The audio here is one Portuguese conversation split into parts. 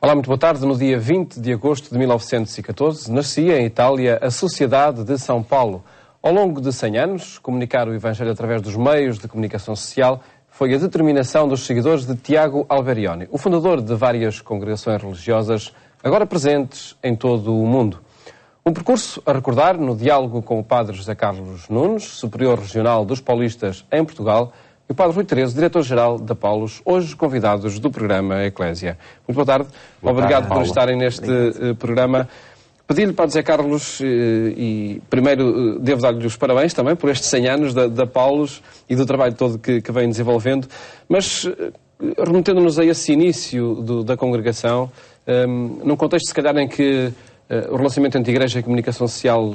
Olá, muito boa tarde. No dia 20 de agosto de 1914, nascia em Itália a Sociedade de São Paulo. Ao longo de 100 anos, comunicar o Evangelho através dos meios de comunicação social foi a determinação dos seguidores de Tiago Alberioni, o fundador de várias congregações religiosas, agora presentes em todo o mundo. Um percurso a recordar no diálogo com o padre José Carlos Nunes, superior regional dos paulistas em Portugal, e o padre Rui Terezo, diretor-geral da Paulus, hoje convidados do programa Eclésia. Muito boa tarde. Obrigado por estarem neste programa. Pedi-lhe, padre José Carlos, e primeiro devo dar-lhe os parabéns também por estes 100 anos da Paulus e do trabalho todo que vem desenvolvendo, mas remetendo-nos a esse início da congregação, num contexto se calhar em que o relacionamento entre Igreja e comunicação social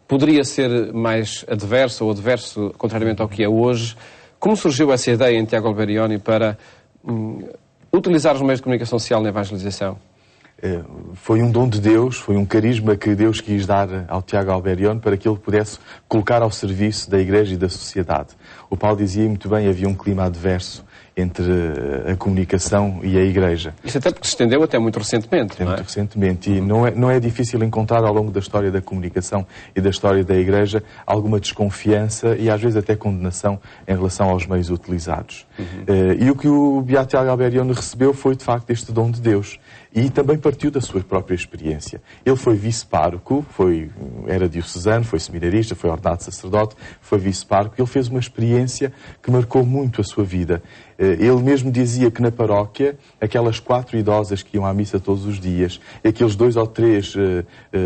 poderia ser mais adverso ou adverso, contrariamente ao que é hoje. Como surgiu essa ideia em Tiago Alberioni para utilizar os meios de comunicação social na evangelização? Foi um dom de Deus, foi um carisma que Deus quis dar ao Tiago Alberioni para que ele pudesse colocar ao serviço da Igreja e da sociedade. O Paulo dizia muito bem, havia um clima adverso entre a comunicação e a Igreja. Isso até porque se estendeu até muito recentemente, não é? Muito recentemente. E não é difícil encontrar ao longo da história da comunicação e da história da Igreja alguma desconfiança e às vezes até condenação em relação aos meios utilizados. E o que o Beato Tiago Alberioni recebeu foi de facto este dom de Deus. E também partiu da sua própria experiência. Ele foi vice-pároco, era diocesano, foi seminarista, foi ordenado sacerdote, foi vice-pároco. Ele fez uma experiência que marcou muito a sua vida. Ele mesmo dizia que na paróquia, aquelas 4 idosas que iam à missa todos os dias, e aqueles 2 ou 3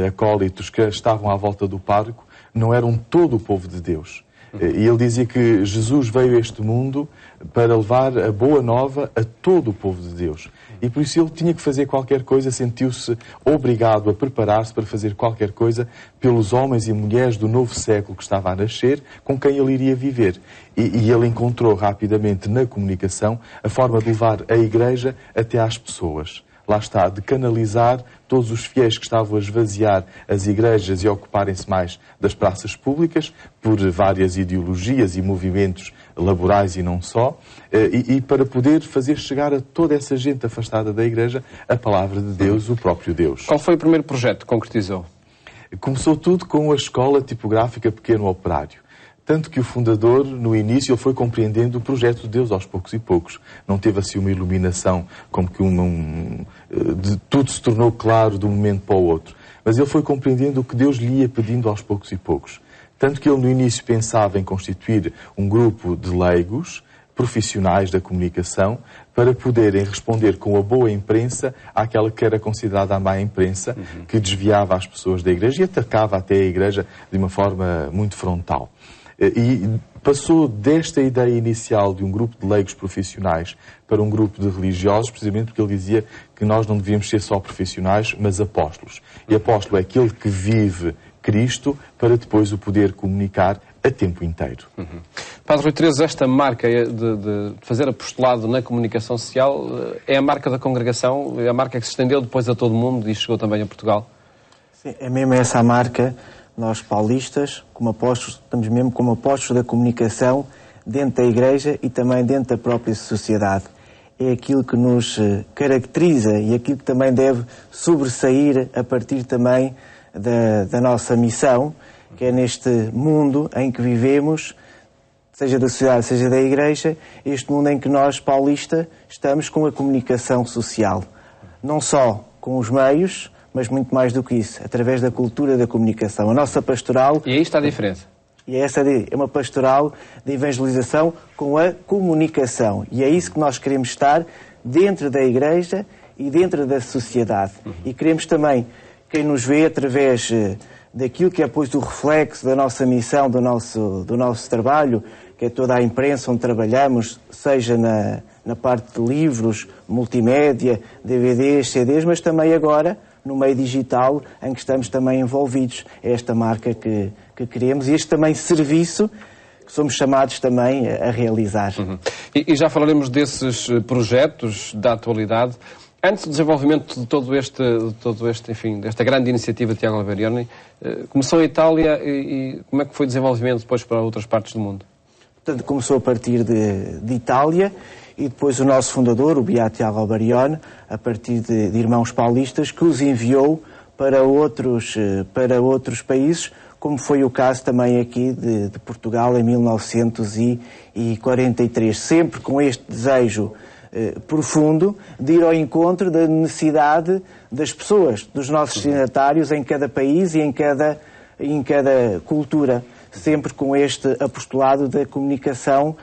acólitos que estavam à volta do pároco, não eram todo o povo de Deus. E ele dizia que Jesus veio a este mundo para levar a boa nova a todo o povo de Deus. E por isso ele tinha que fazer qualquer coisa, sentiu-se obrigado a preparar-se para fazer qualquer coisa pelos homens e mulheres do novo século que estava a nascer, com quem ele iria viver. E ele encontrou rapidamente na comunicação a forma de levar a Igreja até às pessoas. Lá está, de canalizar todos os fiéis que estavam a esvaziar as igrejas e a ocuparem-se mais das praças públicas, por várias ideologias e movimentos laborais e não só, e para poder fazer chegar a toda essa gente afastada da Igreja a palavra de Deus, o próprio Deus. Qual foi o primeiro projeto que concretizou? Começou tudo com a Escola Tipográfica Pequeno Operário. Tanto que o fundador, no início, ele foi compreendendo o projeto de Deus aos poucos e poucos. Não teve assim uma iluminação, como que tudo se tornou claro de um momento para o outro. Mas ele foi compreendendo o que Deus lhe ia pedindo aos poucos e poucos. Tanto que ele no início pensava em constituir um grupo de leigos, profissionais da comunicação, para poderem responder com a boa imprensa àquela que era considerada a má imprensa, que desviava as pessoas da Igreja e atacava até a Igreja de uma forma muito frontal. E passou desta ideia inicial de um grupo de leigos profissionais para um grupo de religiosos, precisamente porque ele dizia que nós não devíamos ser só profissionais, mas apóstolos. E apóstolo é aquele que vive Cristo para depois o poder comunicar a tempo inteiro. Padre Rui Terezo, esta marca de fazer apostolado na comunicação social é a marca da congregação, é a marca que se estendeu depois a todo o mundo e chegou também a Portugal? Sim, é mesmo essa a marca. Nós, paulistas, como apóstolos, estamos mesmo como apóstolos da comunicação dentro da Igreja e também dentro da própria sociedade. É aquilo que nos caracteriza e aquilo que também deve sobressair a partir também da nossa missão, que é neste mundo em que vivemos, seja da sociedade, seja da Igreja, este mundo em que nós, paulistas, estamos com a comunicação social. Não só com os meios, mas muito mais do que isso, através da cultura da comunicação. A nossa pastoral... E aí está a diferença. E essa é uma pastoral de evangelização com a comunicação. E é isso que nós queremos estar dentro da Igreja e dentro da sociedade. E queremos também, quem nos vê através daquilo que é, pois, o reflexo da nossa missão, do nosso trabalho, que é toda a imprensa onde trabalhamos, seja na parte de livros, multimédia, DVDs, CDs, mas também agora no meio digital, em que estamos também envolvidos. É esta marca que queremos e este também serviço que somos chamados também a realizar. E já falaremos desses projetos da atualidade. Antes do desenvolvimento de todo este, enfim, desta grande iniciativa de Tiago Alberioni, começou em Itália e como é que foi o desenvolvimento depois para outras partes do mundo? Portanto, começou a partir de Itália e depois o nosso fundador, o Beato Tiago Alberione, a partir de irmãos paulistas, que os enviou para outros países, como foi o caso também aqui de Portugal em 1943, sempre com este desejo profundo de ir ao encontro da necessidade das pessoas, dos nossos destinatários em cada país e em cada cultura, sempre com este apostolado da comunicação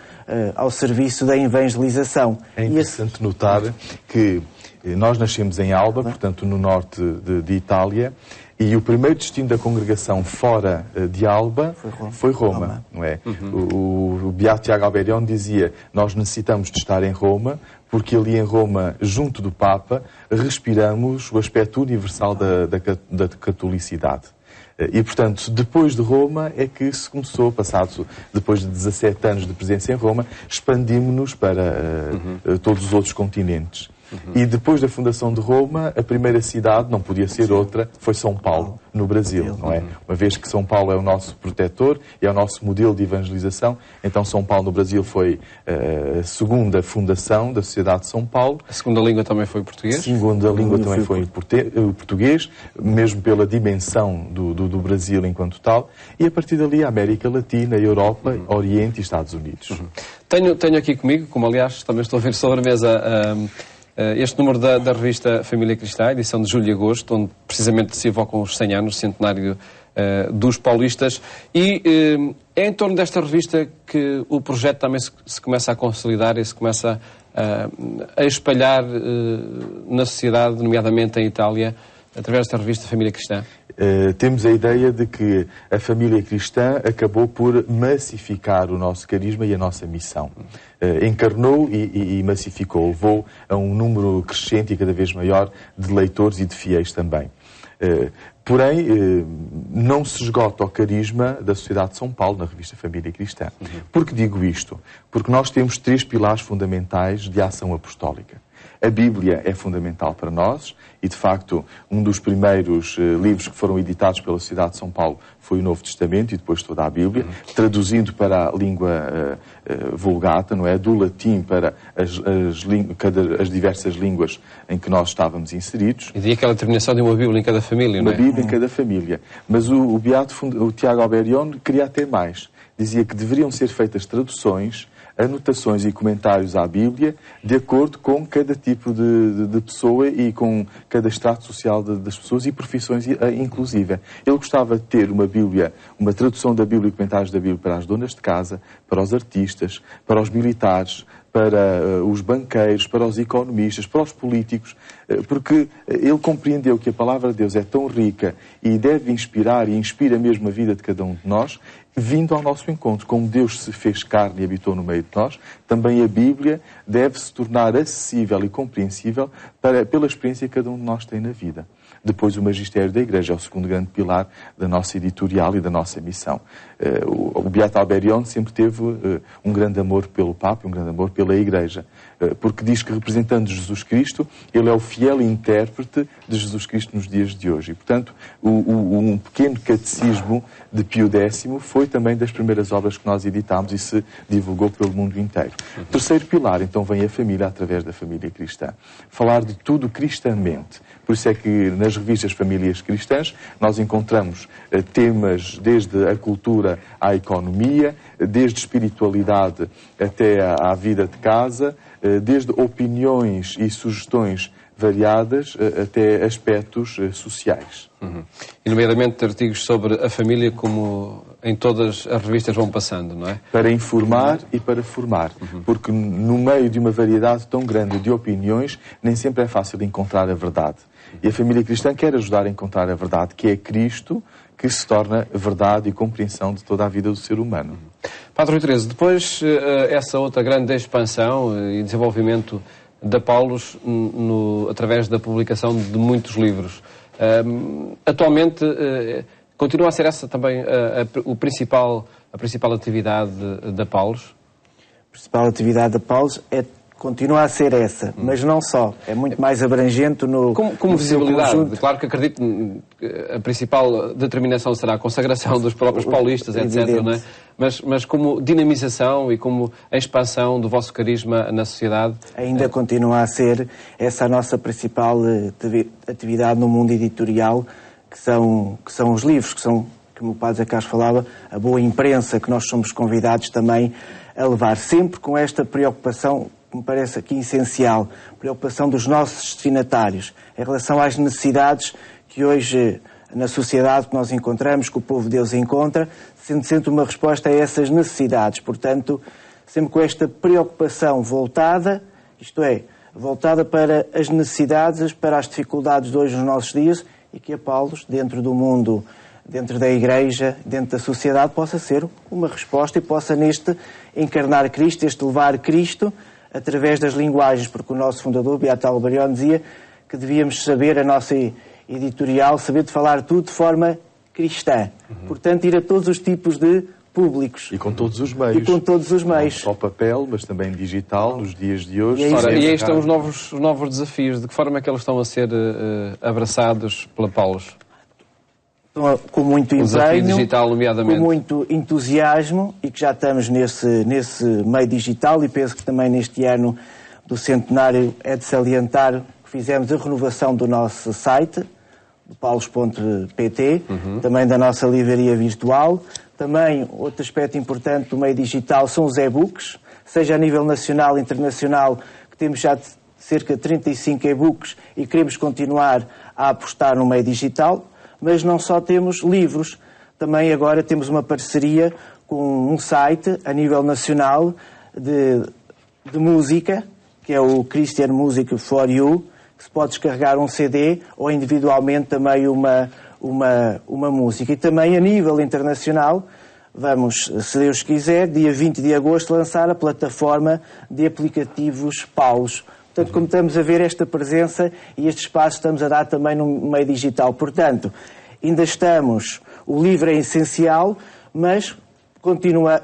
ao serviço da evangelização. É interessante notar que nós nascemos em Alba, portanto no norte de Itália, e o primeiro destino da congregação fora de Alba foi Roma, não é? O Beato Tiago Alberione dizia: nós necessitamos de estar em Roma, porque ali em Roma, junto do Papa, respiramos o aspecto universal da catolicidade. E, portanto, depois de Roma é que se começou, depois de 17 anos de presença em Roma, expandimos-nos para todos os outros continentes. E depois da fundação de Roma, a primeira cidade, não podia ser outra, foi São Paulo, no Brasil, não é? Uma vez que São Paulo é o nosso protetor, é o nosso modelo de evangelização, então São Paulo no Brasil foi a segunda fundação da Sociedade de São Paulo. A segunda língua também foi português? A segunda língua também foi português, mesmo pela dimensão do Brasil enquanto tal, e a partir dali a América Latina, a Europa, Oriente e Estados Unidos. Tenho aqui comigo, como aliás também estou a ver sobre a mesa, este número da revista Família Cristã, edição de julho e agosto, onde precisamente se evocam os 100 anos, centenário dos paulistas, e é em torno desta revista que o projeto também se começa a consolidar e se começa a espalhar na sociedade, nomeadamente em Itália, através desta revista Família Cristã. Temos a ideia de que a família cristã acabou por massificar o nosso carisma e a nossa missão. Encarnou e massificou, levou a um número crescente e cada vez maior de leitores e de fiéis também. Porém, não se esgota o carisma da Sociedade de São Paulo na revista Família Cristã. Por que digo isto? Porque nós temos 3 pilares fundamentais de ação apostólica. A Bíblia é fundamental para nós e, de facto, um dos primeiros livros que foram editados pela Sociedade de São Paulo foi o Novo Testamento e depois toda a Bíblia, traduzindo para a língua vulgata, não é? Do latim para as diversas línguas em que nós estávamos inseridos. E de aquela determinação de uma Bíblia em cada família, não é? Uma Bíblia em cada família. Mas o Tiago Alberione queria até mais. Dizia que deveriam ser feitas traduções, anotações e comentários à Bíblia de acordo com cada tipo de pessoa e com cada extrato social das pessoas e profissões inclusive. Ele gostava de ter uma Bíblia, uma tradução da Bíblia e comentários da Bíblia para as donas de casa, para os artistas, para os militares, para os banqueiros, para os economistas, para os políticos, porque ele compreendeu que a palavra de Deus é tão rica e deve inspirar e inspira mesmo a vida de cada um de nós, vindo ao nosso encontro. Como Deus se fez carne e habitou no meio de nós, também a Bíblia deve se tornar acessível e compreensível pela experiência que cada um de nós tem na vida. Depois, o magistério da Igreja é o segundo grande pilar da nossa editorial e da nossa missão. O Beato Alberione sempre teve um grande amor pelo Papa, um grande amor pela Igreja, porque diz que, representando Jesus Cristo, ele é o fiel intérprete de Jesus Cristo nos dias de hoje. E, portanto, um pequeno catecismo de Pio X foi também das primeiras obras que nós editámos e se divulgou pelo mundo inteiro. Terceiro pilar, então, vem a família através da família cristã. Falar de tudo cristamente. Por isso é que nas revistas Famílias Cristãs nós encontramos temas desde a cultura à economia, desde espiritualidade até à vida de casa, desde opiniões e sugestões variadas até aspectos sociais. E nomeadamente artigos sobre a família, como em todas as revistas vão passando, não é? Para informar e para formar. Porque no meio de uma variedade tão grande de opiniões, nem sempre é fácil encontrar a verdade. E a família cristã quer ajudar a encontrar a verdade, que é Cristo, que se torna verdade e compreensão de toda a vida do ser humano. Padre Rui Teresa, depois essa outra grande expansão e desenvolvimento da Paulus através da publicação de muitos livros. Atualmente continua a ser essa também a principal atividade da Paulus? A principal atividade da Paulus é continua a ser essa, mas não só. É muito mais abrangente no Como visibilidade, claro que acredito que a principal determinação será a consagração dos próprios paulistas, etc. Não é? Mas como dinamização e como expansão do vosso carisma na sociedade... Ainda continua a ser essa a nossa principal atividade no mundo editorial, que são os livros, que são, como o Padre José Carlos falava, a boa imprensa que nós somos convidados também a levar, sempre com esta preocupação, que me parece aqui essencial, preocupação dos nossos destinatários, em relação às necessidades que hoje na sociedade que nós encontramos, que o povo de Deus encontra, sendo sempre uma resposta a essas necessidades. Portanto, sempre com esta preocupação voltada, isto é, voltada para as necessidades, para as dificuldades de hoje nos nossos dias, e que a Paulo, dentro do mundo, dentro da Igreja, dentro da sociedade, possa ser uma resposta e possa neste encarnar Cristo, este levar Cristo através das linguagens, porque o nosso fundador, Beato Albarione, dizia que devíamos saber, a nossa editorial, saber de falar tudo de forma cristã. Portanto, ir a todos os tipos de públicos. E com todos os meios. E com todos os meios. Não só papel, mas também digital, nos dias de hoje. E aí estão os novos desafios. De que forma é que eles estão a ser abraçados pela Paulos? Com muito empenho, digital, nomeadamente. Com muito entusiasmo, e que já estamos nesse meio digital, e penso que também neste ano do centenário é de salientar que fizemos a renovação do nosso site, do paulos.pt, também da nossa livraria virtual. Também, outro aspecto importante do meio digital são os e-books, seja a nível nacional e internacional, que temos já cerca de 35 e-books e queremos continuar a apostar no meio digital. Mas não só temos livros, também agora temos uma parceria com um site a nível nacional de música, que é o Christian Music for You, que se pode descarregar um CD ou individualmente também uma música. E também a nível internacional, vamos, se Deus quiser, dia 20 de agosto, lançar a plataforma de aplicativos Paulos. Portanto, como estamos a ver esta presença e este espaço estamos a dar também no meio digital. Portanto, ainda o livro é essencial, mas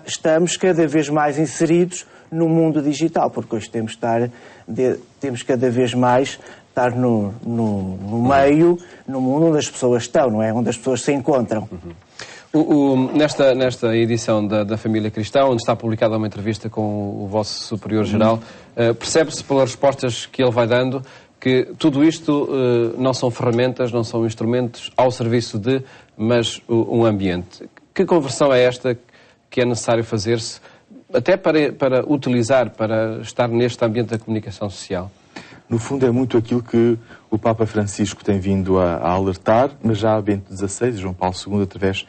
estamos cada vez mais inseridos no mundo digital, porque hoje temos cada vez mais estar no meio, no mundo onde as pessoas estão, não é? Onde as pessoas se encontram. Nesta edição da Família Cristã, onde está publicada uma entrevista com o vosso Superior-Geral, percebe-se pelas respostas que ele vai dando que tudo isto não são ferramentas, não são instrumentos ao serviço de, mas um ambiente. Que conversão é esta que é necessário fazer-se, até para utilizar, para estar neste ambiente da comunicação social? No fundo é muito aquilo que o Papa Francisco tem vindo a alertar, mas já Bento XVI e João Paulo II, através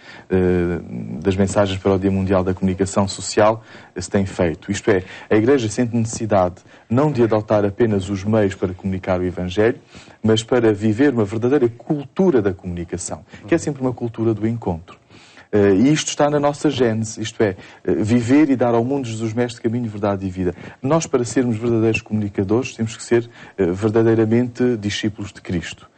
das mensagens para o Dia Mundial da Comunicação Social, se tem feito. Isto é, a Igreja sente necessidade não de adotar apenas os meios para comunicar o Evangelho, mas para viver uma verdadeira cultura da comunicação, que é sempre uma cultura do encontro. E isto está na nossa gênese, isto é, viver e dar ao mundo Jesus Mestre caminho, verdade e vida. Nós, para sermos verdadeiros comunicadores, temos que ser verdadeiramente discípulos de Cristo.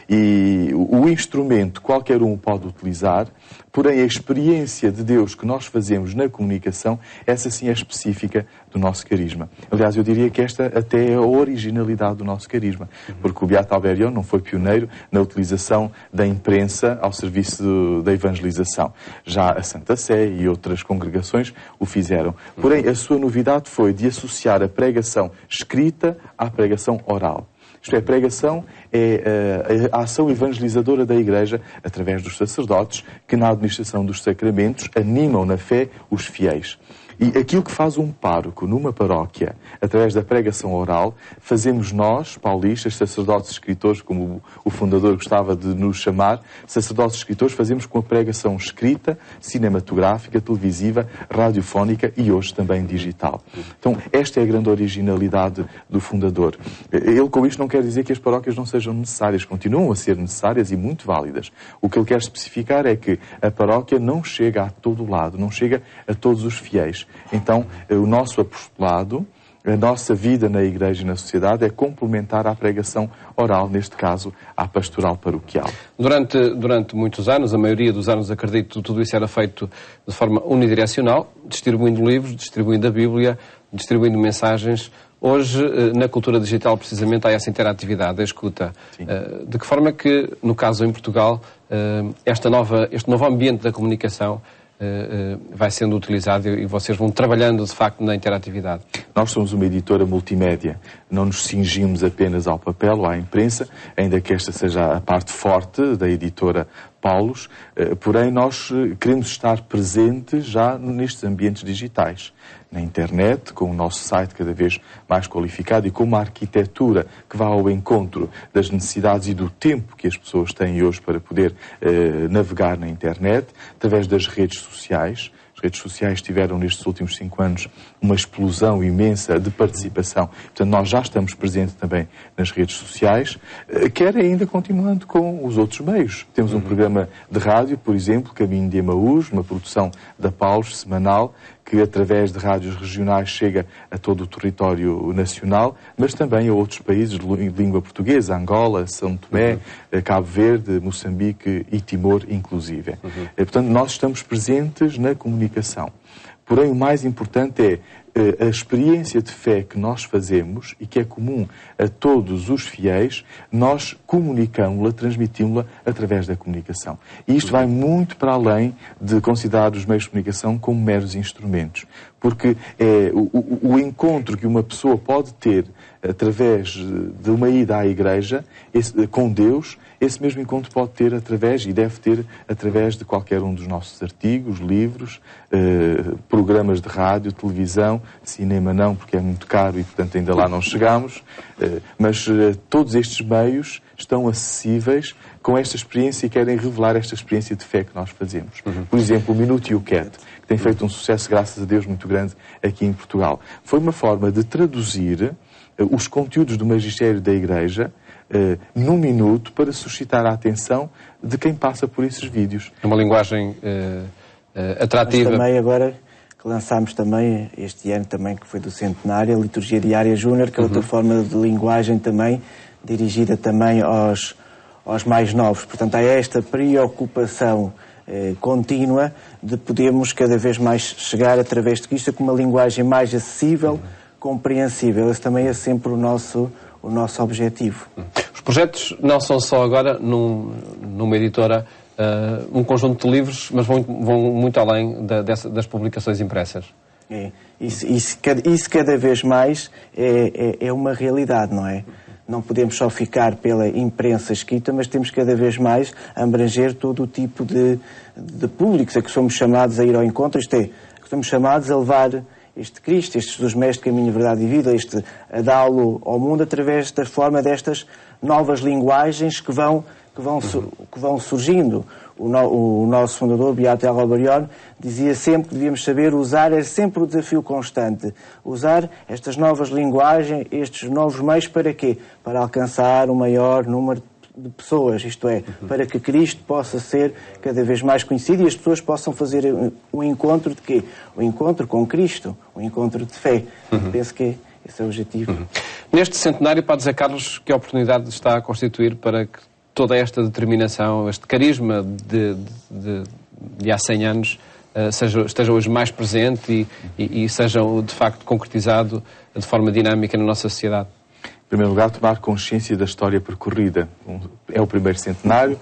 E o instrumento qualquer um pode utilizar, porém a experiência de Deus que nós fazemos na comunicação, essa sim é específica do nosso carisma. Aliás, eu diria que esta até é a originalidade do nosso carisma, porque o Beato Albarione não foi pioneiro na utilização da imprensa ao serviço da evangelização. Já a Santa Sé e outras congregações o fizeram. Porém, a sua novidade foi de associar a pregação escrita à pregação oral. Isto é, a pregação é a ação evangelizadora da Igreja através dos sacerdotes que, na administração dos sacramentos, animam na fé os fiéis. E aquilo que faz um pároco numa paróquia, através da pregação oral, fazemos nós, paulistas, sacerdotes escritores, como o fundador gostava de nos chamar, sacerdotes escritores, fazemos com a pregação escrita, cinematográfica, televisiva, radiofónica e hoje também digital. Então, esta é a grande originalidade do fundador. Ele, com isto, não quer dizer que as paróquias não sejam necessárias, continuam a ser necessárias e muito válidas. O que ele quer especificar é que a paróquia não chega a todo lado, não chega a todos os fiéis. Então, o nosso apostolado, a nossa vida na Igreja e na sociedade é complementar à pregação oral, neste caso, à pastoral paroquial. Durante muitos anos, a maioria dos anos, acredito, tudo isso era feito de forma unidirecional, distribuindo livros, distribuindo a Bíblia, distribuindo mensagens. Hoje, na cultura digital, precisamente, há essa interatividade, a escuta. De que forma é que, no caso em Portugal, este novo ambiente da comunicação vai sendo utilizado e vocês vão trabalhando, de facto, na interatividade? Nós somos uma editora multimédia. Não nos cingimos apenas ao papel ou à imprensa, ainda que esta seja a parte forte da editora Paulus, porém nós queremos estar presentes já nestes ambientes digitais. Na internet, com o nosso site cada vez mais qualificado e com uma arquitetura que vá ao encontro das necessidades e do tempo que as pessoas têm hoje para poder navegar na internet, através das redes sociais. As redes sociais tiveram nestes últimos 5 anos uma explosão imensa de participação. Portanto, nós já estamos presentes também nas redes sociais, quer ainda continuando com os outros meios. Temos um programa de rádio, por exemplo, Caminho de Emaús, uma produção da Paulus, semanal, que através de rádios regionais chega a todo o território nacional, mas também a outros países de língua portuguesa, Angola, São Tomé, Cabo Verde, Moçambique e Timor, inclusive. Portanto, nós estamos presentes na comunicação. Porém, o mais importante é a experiência de fé que nós fazemos e que é comum a todos os fiéis, nós comunicamos-la, transmitimos-la através da comunicação. E isto vai muito para além de considerar os meios de comunicação como meros instrumentos. Porque é o encontro que uma pessoa pode ter através de uma ida à igreja com Deus, esse mesmo encontro pode ter através, e deve ter, através de qualquer um dos nossos artigos, livros, programas de rádio, televisão, cinema não, porque é muito caro e, portanto, ainda lá não chegamos, mas todos estes meios estão acessíveis com esta experiência e querem revelar esta experiência de fé que nós fazemos. Por exemplo, o Minuto e o Cat, que tem feito um sucesso, graças a Deus, muito grande aqui em Portugal. Foi uma forma de traduzir os conteúdos do magistério da Igreja num minuto para suscitar a atenção de quem passa por esses vídeos. Uma linguagem atrativa. Mas também agora que lançámos também, este ano também, que foi do centenário, a Liturgia Diária Júnior, que é outra forma de linguagem também, dirigida também aos mais novos. Portanto, há esta preocupação contínua de podermos cada vez mais chegar através de Cristo com uma linguagem mais acessível, compreensível. Esse também é sempre o nosso objetivo. Os projetos não são só agora numa editora, um conjunto de livros, mas vão muito além das publicações impressas. Isso cada vez mais é uma realidade, não é? Não podemos só ficar pela imprensa escrita, mas temos cada vez mais a abranger todo o tipo de públicos a que somos chamados a ir ao encontro, isto é, que somos chamados a levar este Cristo, estes dos mestres, caminho, verdade e vida, a dá-lo ao mundo através da forma destas novas linguagens que vão surgindo. O nosso fundador, Beato L. Albarione, dizia sempre que devíamos saber usar, é sempre o desafio constante, usar estas novas linguagens, estes novos meios para quê? Para alcançar um maior número de pessoas, isto é, para que Cristo possa ser cada vez mais conhecido e as pessoas possam fazer um encontro de quê? Um encontro com Cristo, um encontro de fé. Penso que esse é o objetivo. Neste centenário, Padre José Carlos, que oportunidade está a constituir para que toda esta determinação, este carisma de há 100 anos esteja hoje mais presente e seja, de facto, concretizado de forma dinâmica na nossa sociedade? Em primeiro lugar, tomar consciência da história percorrida. É o primeiro centenário,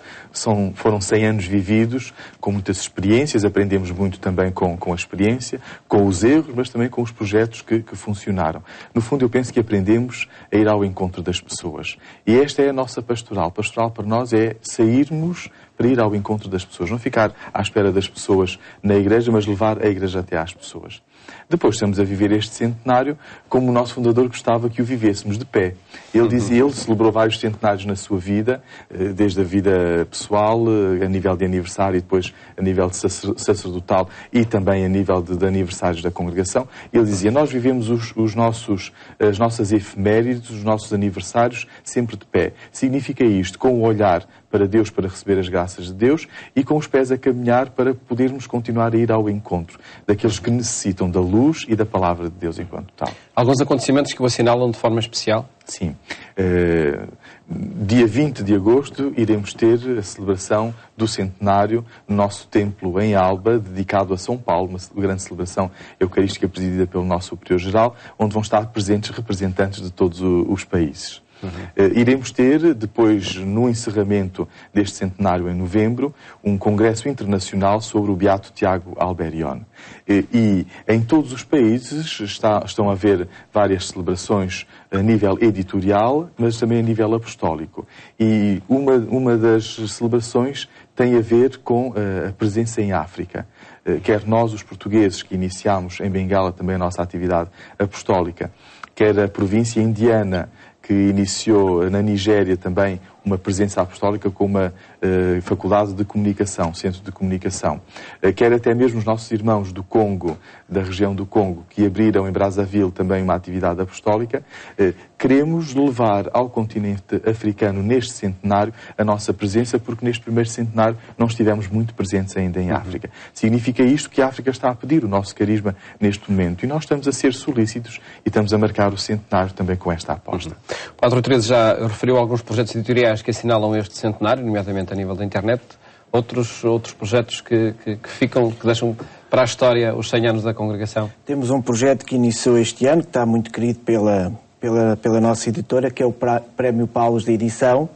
foram 100 anos vividos, com muitas experiências, aprendemos muito também com a experiência, com os erros, mas também com os projetos que funcionaram. No fundo, eu penso que aprendemos a ir ao encontro das pessoas. E esta é a nossa pastoral. Pastoral para nós é sairmos para ir ao encontro das pessoas. Não ficar à espera das pessoas na igreja, mas levar a igreja até às pessoas. Depois estamos a viver este centenário como o nosso fundador gostava que o vivêssemos de pé. Ele celebrou vários centenários na sua vida, desde a vida pessoal, a nível de aniversário e depois a nível de sacerdotal e também a nível de aniversários da congregação. Ele dizia, nós vivemos as nossas efemérides, os nossos aniversários sempre de pé. Significa isto, com o olhar para Deus, para receber as graças de Deus, e com os pés a caminhar para podermos continuar a ir ao encontro daqueles que necessitam da luz e da palavra de Deus enquanto tal. Alguns acontecimentos que o assinalam de forma especial? Sim. Dia 20 de agosto iremos ter a celebração do centenário no nosso templo em Alba, dedicado a São Paulo, uma grande celebração eucarística presidida pelo nosso Superior-Geral, onde vão estar presentes representantes de todos os países. Iremos ter, depois, no encerramento deste centenário em novembro, um congresso internacional sobre o Beato Tiago Alberione. E em todos os países estão a haver várias celebrações a nível editorial, mas também a nível apostólico. E uma das celebrações tem a ver com a presença em África. Quer nós, os portugueses, que iniciámos em Bengala também a nossa atividade apostólica, quer a província indiana, que iniciou na Nigéria também uma presença apostólica com uma faculdade de comunicação, centro de comunicação. Quer até mesmo os nossos irmãos do Congo, da região do Congo, que abriram em Brazzaville também uma atividade apostólica. Queremos levar ao continente africano neste centenário a nossa presença, porque neste primeiro centenário não estivemos muito presentes ainda em África. Significa isto que a África está a pedir o nosso carisma neste momento, e nós estamos a ser solícitos e estamos a marcar o centenário também com esta aposta. O Padre Teresa já referiu alguns projetos editoriais que assinalam este centenário, nomeadamente a nível da internet. Outros projetos que deixam para a história os 100 anos da congregação? Temos um projeto que iniciou este ano, que está muito querido pela nossa editora, que é o Prémio Paulos de Edição,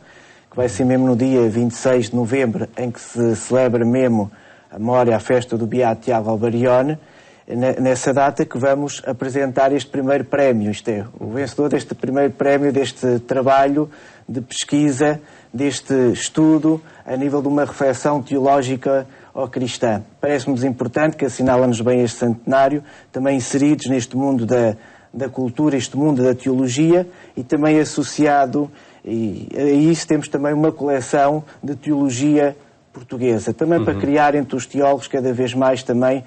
que vai ser mesmo no dia 26 de novembro, em que se celebra mesmo a memória, a festa do Beato Tiago Alberione. Nessa data que vamos apresentar este primeiro prémio, isto é, o vencedor deste primeiro prémio, deste trabalho de pesquisa, deste estudo, a nível de uma reflexão teológica ou cristã. Parece-nos importante, que assinala-nos bem este centenário, também inseridos neste mundo da cultura, este mundo da teologia, e também associado, e a isso temos também uma coleção de teologia portuguesa, também para criar entre os teólogos cada vez mais também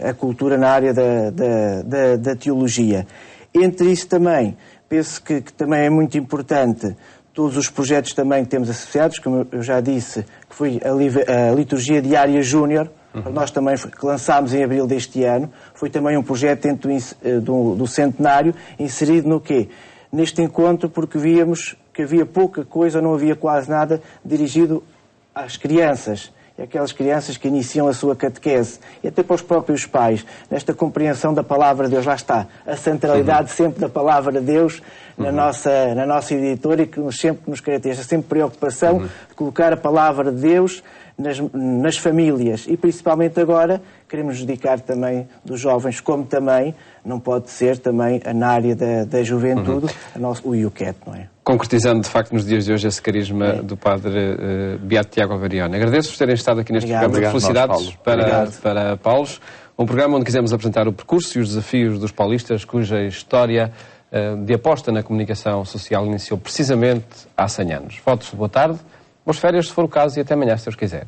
a cultura na área da teologia. Entre isso também, penso que também é muito importante todos os projetos também que temos associados, como eu já disse, que foi a Liturgia Diária Júnior, nós também que lançámos em abril deste ano, foi também um projeto dentro do centenário, inserido no quê? Neste encontro, porque víamos que havia pouca coisa, não havia quase nada dirigido às crianças, e aquelas crianças que iniciam a sua catequese, e até para os próprios pais, nesta compreensão da palavra de Deus. Lá está, a centralidade sempre da palavra de Deus na nossa editora, e que sempre nos caracteriza, sempre preocupação de colocar a palavra de Deus nas famílias, e principalmente agora queremos nos dedicar também dos jovens, como também não pode ser também na área da juventude, o IUCAT, não é? Concretizando, de facto, nos dias de hoje esse carisma do Padre Beato Tiago Alberione. Agradeço-vos terem estado aqui neste programa. Obrigado. Felicidades para Paulos. Um programa onde quisemos apresentar o percurso e os desafios dos paulistas, cuja história de aposta na comunicação social iniciou precisamente há 100 anos. Votos de boa tarde, boas férias, se for o caso, e até amanhã, se Deus quiser.